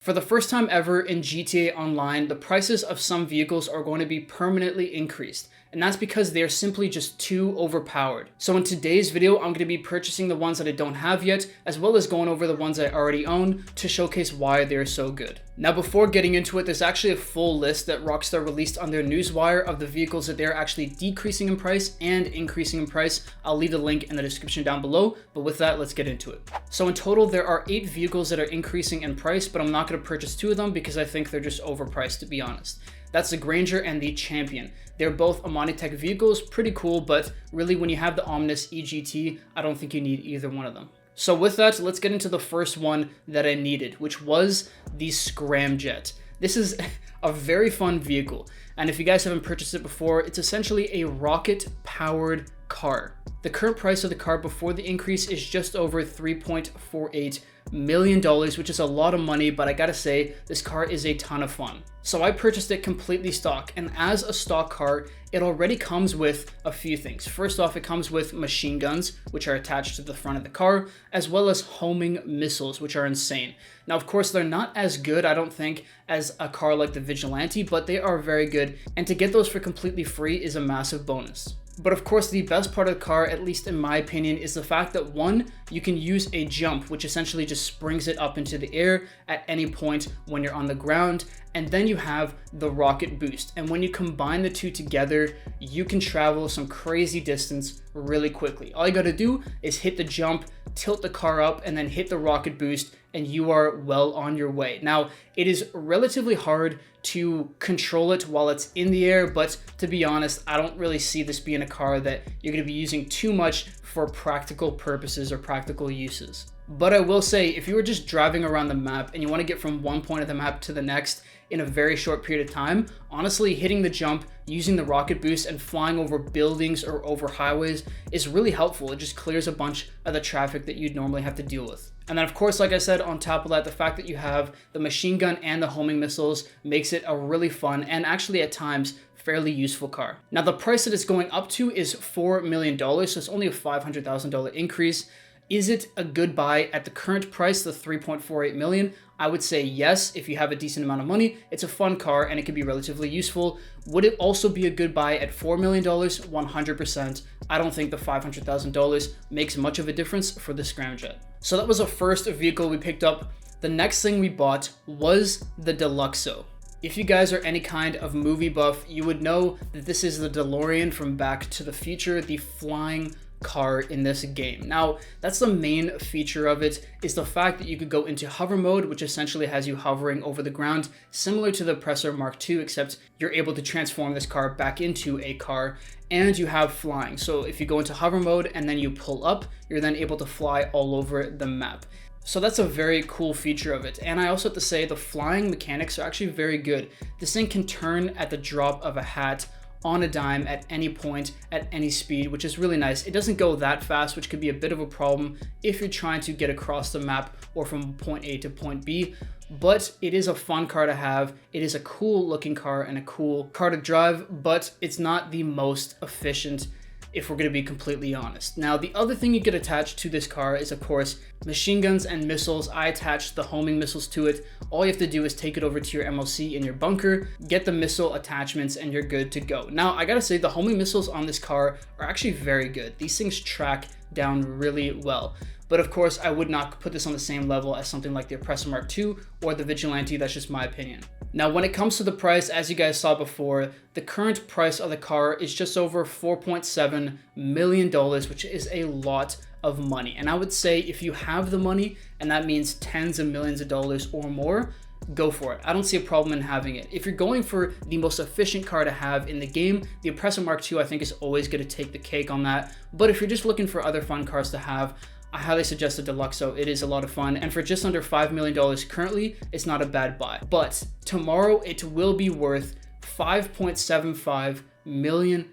For the first time ever in GTA Online, the prices of some vehicles are going to be permanently increased, and that's because they're simply just too overpowered. So in today's video, I'm going to be purchasing the ones that I don't have yet, as well as going over the ones I already own to showcase why they're so good. Now before getting into it, there's actually a full list that Rockstar released on their newswire of the vehicles that they're actually decreasing in price and increasing in price. I'll leave the link in the description down below, but with that, let's get into it. So in total, there are 8 vehicles that are increasing in price, but I'm not going to purchase 2 of them because I think they're just overpriced, to be honest. That's the Granger and the Champion. They're both Amani Tech vehicles, pretty cool, but really when you have the Omnis EGT, I don't think you need either one of them. So with that, let's get into the first one that I needed, which was the Scramjet. This is a very fun vehicle, and if you guys haven't purchased it before, it's essentially a rocket-powered car. The current price of the car before the increase is just over $3.48 million, which is a lot of money, but I gotta say, this car is a ton of fun. So I purchased it completely stock, and as a stock car, it already comes with a few things. First off, it comes with machine guns, which are attached to the front of the car, as well as homing missiles, which are insane. Now, of course, they're not as good, I don't think, as a car like the Vigilante, but they are very good, and to get those for completely free is a massive bonus. But of course, the best part of the car, at least in my opinion, is the fact that 1, you can use a jump, which essentially just springs it up into the air at any point when you're on the ground. And then you have the rocket boost. And when you combine the two together, you can travel some crazy distance really quickly. All you gotta do is hit the jump, tilt the car up, and then hit the rocket boost, and you are well on your way. Now, it is relatively hard to control it while it's in the air, but to be honest, I don't really see this being a car that you're going to be using too much for practical purposes or practical uses. But I will say, if you were just driving around the map and you want to get from one point of the map to the next in a very short period of time, honestly, hitting the jump, using the rocket boost, and flying over buildings or over highways is really helpful. It just clears a bunch of the traffic that you'd normally have to deal with. And then of course, like I said, on top of that, the fact that you have the machine gun and the homing missiles makes it a really fun and actually at times fairly useful car. Now the price that it's going up to is $4 million, so it's only a $500,000 increase. Is it a good buy at the current price, the $3.48 million? I would say yes, if you have a decent amount of money. It's a fun car and it can be relatively useful. Would it also be a good buy at $4 million? 100%. I don't think the $500,000 makes much of a difference for the Scramjet. So that was the first vehicle we picked up. The next thing we bought was the Deluxo. If you guys are any kind of movie buff, you would know that this is the DeLorean from Back to the Future, the flying car in this game. Now, that's the main feature of it, is the fact that you could go into hover mode, which essentially has you hovering over the ground, similar to the Oppressor MK2, except you're able to transform this car back into a car, and you have flying. So if you go into hover mode and then you pull up, you're then able to fly all over the map. So that's a very cool feature of it. And I also have to say the flying mechanics are actually very good. This thing can turn at the drop of a hat, on a dime, at any point, at any speed, which is really nice. It doesn't go that fast, which could be a bit of a problem if you're trying to get across the map or from point A to point B, but it is a fun car to have. It is a cool looking car and a cool car to drive, but it's not the most efficient, if we're going to be completely honest. Now, the other thing you get attached to this car is, of course, machine guns and missiles. I attached the homing missiles to it. All you have to do is take it over to your MLC in your bunker, get the missile attachments, and you're good to go. Now, I gotta say, the homing missiles on this car are actually very good. These things track down really well. But of course, I would not put this on the same level as something like the Oppressor MK2 or the Vigilante. That's just my opinion. Now, when it comes to the price, as you guys saw before, the current price of the car is just over $4.7 million, which is a lot of money. And I would say if you have the money, and that means tens of millions of dollars or more, go for it. I don't see a problem in having it. If you're going for the most efficient car to have in the game, the Oppressor MK2 I think is always going to take the cake on that. But if you're just looking for other fun cars to have, I highly suggest the Deluxo. It is a lot of fun, and for just under $5 million currently, it's not a bad buy. But tomorrow it will be worth $5.75 million,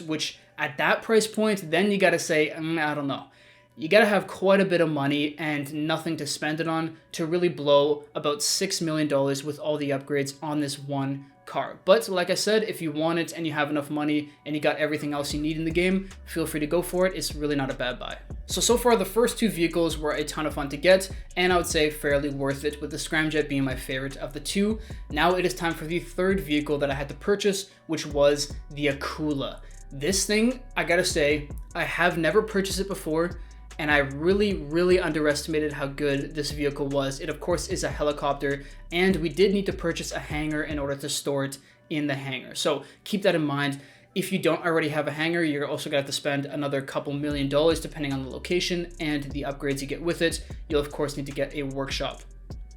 which at that price point, then you gotta say, I don't know. You gotta have quite a bit of money and nothing to spend it on to really blow about $6 million with all the upgrades on this one car. But like I said, if you want it and you have enough money and you got everything else you need in the game, feel free to go for it. It's really not a bad buy. So far the first two vehicles were a ton of fun to get, and I would say fairly worth it, with the Scramjet being my favorite of the two. Now it is time for the third vehicle that I had to purchase, which was the Akula. This thing, I gotta say, I have never purchased it before, and I really underestimated how good this vehicle was. It of course is a helicopter, and we did need to purchase a hangar in order to store it in the hangar. So keep that in mind. If you don't already have a hangar, you're also gonna have to spend another couple $1,000,000 depending on the location and the upgrades you get with it. You'll of course need to get a workshop.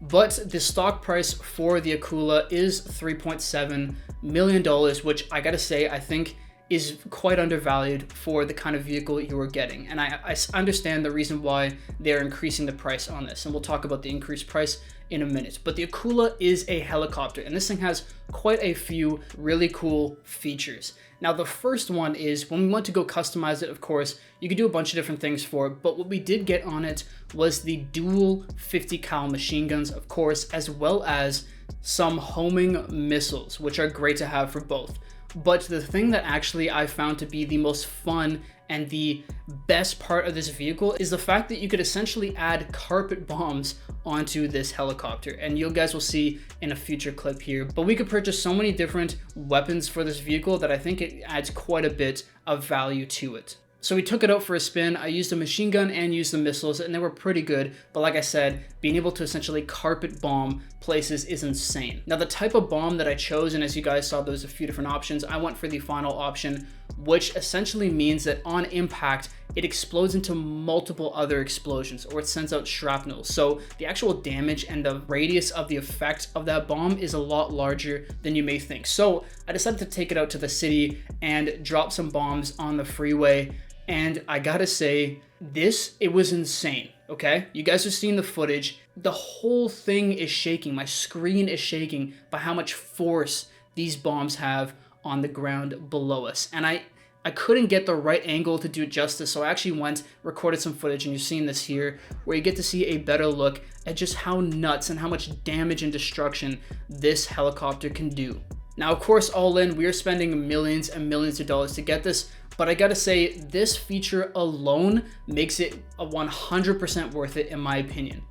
But the stock price for the Akula is $3.7 million, which I gotta say, I think is quite undervalued for the kind of vehicle you are getting. And I understand the reason why they're increasing the price on this, and we'll talk about the increased price in a minute. But the Akula is a helicopter, and this thing has quite a few really cool features. Now, the first one is when we want to go customize it, of course, you could do a bunch of different things for it, but what we did get on it was the dual 50 cal machine guns, of course, as well as some homing missiles, which are great to have for both. But the thing that actually I found to be the most fun and the best part of this vehicle is the fact that you could essentially add carpet bombs onto this helicopter, and you guys will see in a future clip here. But we could purchase so many different weapons for this vehicle that I think it adds quite a bit of value to it. So we took it out for a spin. I used a machine gun and used the missiles, and they were pretty good. But like I said, being able to essentially carpet bomb places is insane. Now, the type of bomb that I chose, and as you guys saw, there's a few different options. I went for the final option, which essentially means that on impact, it explodes into multiple other explosions, or it sends out shrapnel. So the actual damage and the radius of the effect of that bomb is a lot larger than you may think. So I decided to take it out to the city and drop some bombs on the freeway. And I gotta say, it was insane, okay? You guys have seen the footage. The whole thing is shaking. My screen is shaking by how much force these bombs have on the ground below us. And I couldn't get the right angle to do it justice, so I actually recorded some footage, and you're seeing this here, where you get to see a better look at just how nuts and how much damage and destruction this helicopter can do. Now, of course, all in, we are spending millions and millions of dollars to get this, but I gotta say, this feature alone makes it a 100% worth it in my opinion.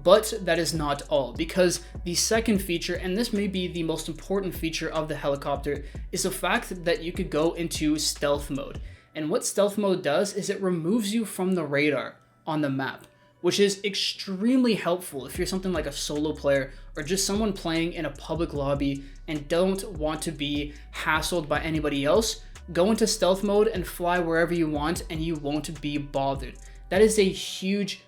But that is not all, because the second feature, and this may be the most important feature of the helicopter, is the fact that you could go into stealth mode. And what stealth mode does is it removes you from the radar on the map, which is extremely helpful if you're something like a solo player or just someone playing in a public lobby and don't want to be hassled by anybody else. Go into stealth mode and fly wherever you want, and you won't be bothered. That is a huge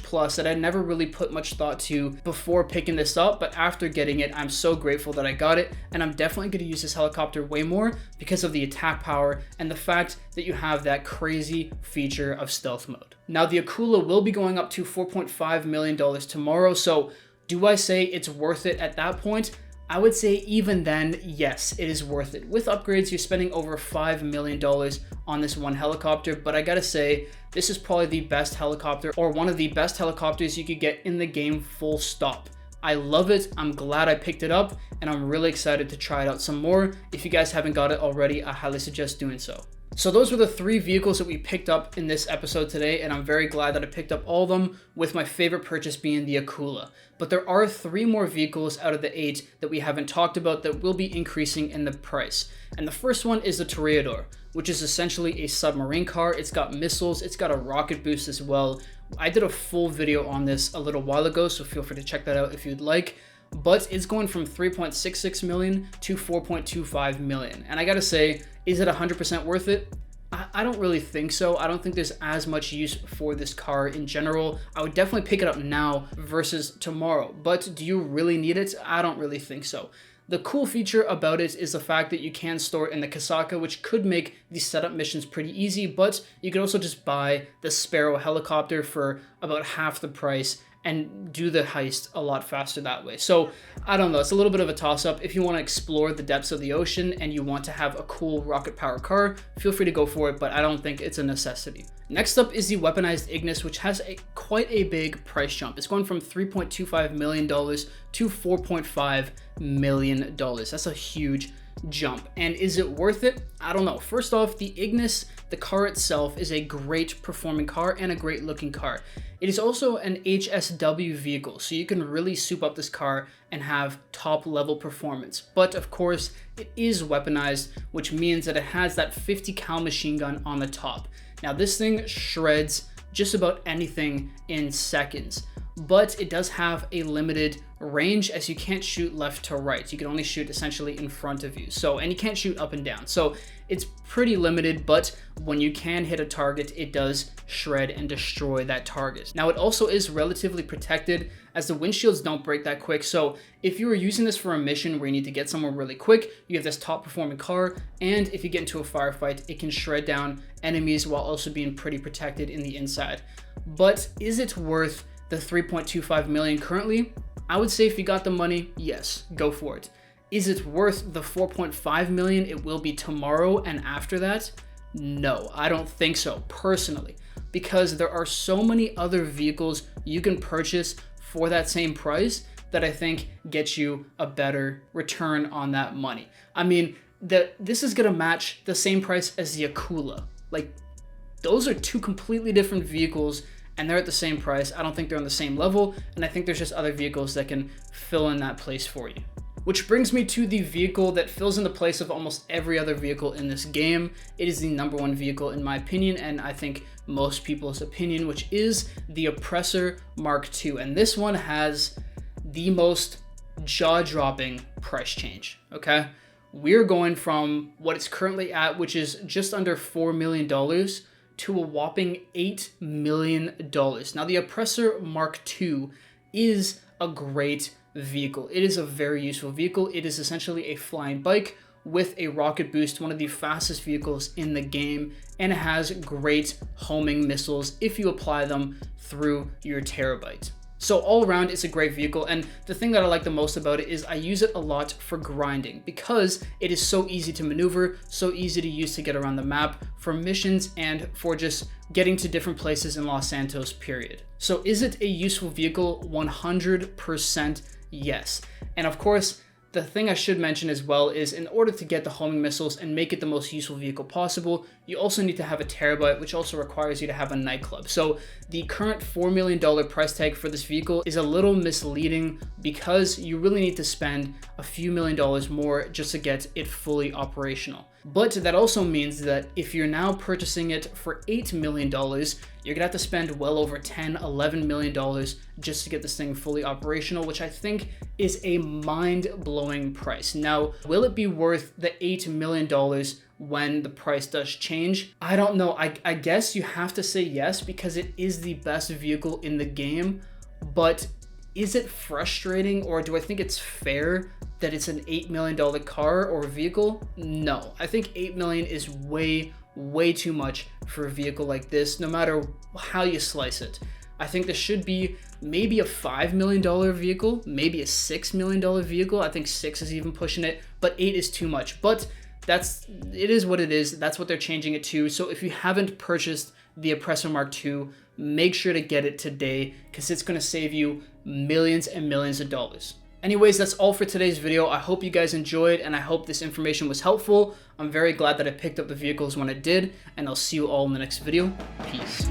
plus that I never really put much thought to before picking this up, but after getting it, I'm so grateful that I got it, and I'm definitely going to use this helicopter way more because of the attack power and the fact that you have that crazy feature of stealth mode. Now, the Akula will be going up to $4.5 million tomorrow, so do I say it's worth it at that point? I would say even then, yes, it is worth it. With upgrades, you're spending over $5 million on this one helicopter, but I gotta say, this is probably the best helicopter, or one of the best helicopters you could get in the game, full stop. I love it, I'm glad I picked it up, and I'm really excited to try it out some more. If you guys haven't got it already, I highly suggest doing so. So those were the 3 vehicles that we picked up in this episode today, and I'm very glad that I picked up all of them, with my favorite purchase being the Akula. But there are 3 more vehicles out of the 8 that we haven't talked about that will be increasing in the price. And the first one is the Toreador, which is essentially a submarine car. It's got missiles, it's got a rocket boost as well. I did a full video on this a little while ago, so feel free to check that out if you'd like. But it's going from 3.66 million to 4.25 million. And I gotta say, is it 100% worth it? I don't really think so. I don't think there's as much use for this car in general. I would definitely pick it up now versus tomorrow. But do you really need it? I don't really think so. The cool feature about it is the fact that you can store it in the Kasaka, which could make the setup missions pretty easy, but you could also just buy the Sparrow helicopter for about half the price and do the heist a lot faster that way. So I don't know, it's a little bit of a toss-up. If you want to explore the depths of the ocean and you want to have a cool rocket power car, feel free to go for it, but I don't think it's a necessity. Next up is the Weaponized Ignus, which has quite a big price jump. It's going from $3.25 million to $4.5 million. That's a huge jump. And is it worth it? I don't know. First off, the Ignus, the car itself, is a great performing car and a great looking car. It is also an HSW vehicle, so you can really soup up this car and have top level performance. But of course, it is weaponized, which means that it has that 50 cal machine gun on the top. Now this thing shreds just about anything in seconds, but it does have a limited range as you can't shoot left to right. You can only shoot essentially in front of you. And you can't shoot up and down. So it's pretty limited, but when you can hit a target, it does shred and destroy that target. Now it also is relatively protected as the windshields don't break that quick. So if you were using this for a mission where you need to get somewhere really quick, you have this top performing car, and if you get into a firefight, it can shred down enemies while also being pretty protected in the inside. But is it worth the 3.25 million currently? I would say if you got the money, yes, go for it. Is it worth the 4.5 million it will be tomorrow and after that? No, I don't think so, personally, because there are so many other vehicles you can purchase for that same price that I think get you a better return on that money. I mean, this is gonna match the same price as the Akula. Like, those are two completely different vehicles and they're at the same price. I don't think they're on the same level, and I think there's just other vehicles that can fill in that place for you. Which brings me to the vehicle that fills in the place of almost every other vehicle in this game. It is the #1 vehicle in my opinion, and I think most people's opinion, which is the Oppressor MK2. And this one has the most jaw-dropping price change, okay? We're going from what it's currently at, which is just under $4 million, to a whopping $8 million. Now the Oppressor MK2 is a great vehicle. It is a very useful vehicle. It is essentially a flying bike with a rocket boost, one of the fastest vehicles in the game, and it has great homing missiles if you apply them through your terabyte. So all around, it's a great vehicle, and the thing that I like the most about it is I use it a lot for grinding because it is so easy to maneuver, so easy to use to get around the map for missions and for just getting to different places in Los Santos, period. So is it a useful vehicle? 100% yes. And of course, the thing I should mention as well is in order to get the homing missiles and make it the most useful vehicle possible, you also need to have a terabyte, which also requires you to have a nightclub. So the current $4 million price tag for this vehicle is a little misleading because you really need to spend a few $1,000,000 more just to get it fully operational. But that also means that if you're now purchasing it for $8 million, you're gonna have to spend well over $10, $11 million just to get this thing fully operational, which I think is a mind-blowing price. Now, will it be worth the $8 million when the price does change? I don't know. I guess you have to say yes because it is the best vehicle in the game, but is it frustrating, or do I think it's fair that it's an $8 million car or vehicle? No, I think $8 million is way too much for a vehicle like this, no matter how you slice it. I think this should be maybe a $5 million vehicle, maybe a $6 million vehicle. I think 6 is even pushing it, but 8 is too much. But it is what it is. That's what they're changing it to. So if you haven't purchased the Oppressor MK2, make sure to get it today because it's going to save you millions and millions of dollars. Anyways, that's all for today's video. I hope you guys enjoyed, and I hope this information was helpful. I'm very glad that I picked up the vehicles when I did, and I'll see you all in the next video. Peace.